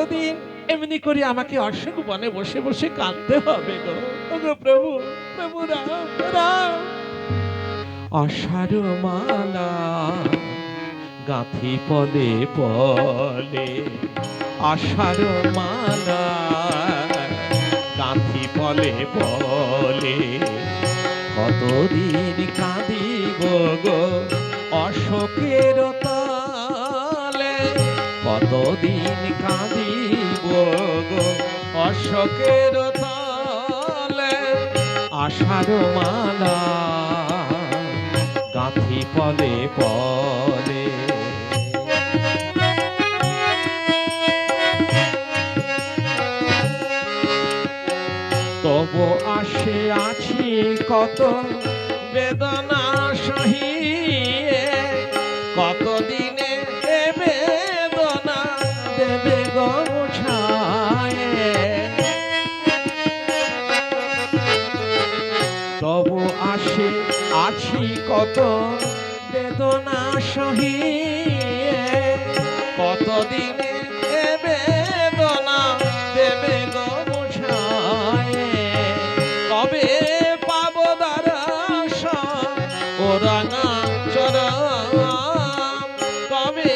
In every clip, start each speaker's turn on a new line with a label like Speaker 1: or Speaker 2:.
Speaker 1: কতদিন এমনি করে আমাকে অশোক বনে বসে বসে কাঁদতে হবে গো? ওগো প্রভু, প্রভু রাম, রাম। আষাঢ় মালা গাঁথি পলে পলে, আষাঢ় মালা গাঁথি পলে পলে, কতদিন কাঁদিব গো অশোকের তলে, কতদিন কাঁদিব গো অশোকের তলে। আষাঢ় মালা গাঁথি পলে পলে। তবু আসে আছি কত বেদনা সহিয়ে, কতদিনে এ বেদনা দেবে গো মুছায়ে। তবু আসে আছি কত বেদনা সহিয়ে, কতদিনে এ বেদনা দেবে গো মুছায়ে। কবে পাবো দর্শন ও রাঙা চরণ, কবে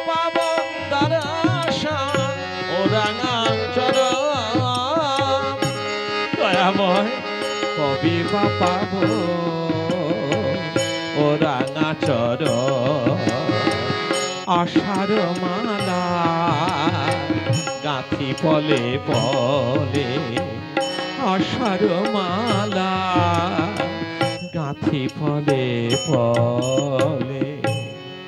Speaker 1: পাবো দর্শন ও রাঙা চরণ। দয়াময় কবি বা পাবো ও রাঙা চরণ। আষাঢ় মালা গাঁথি পলে পলে, আষাঢ় মালা গাঁথি পলে পলে।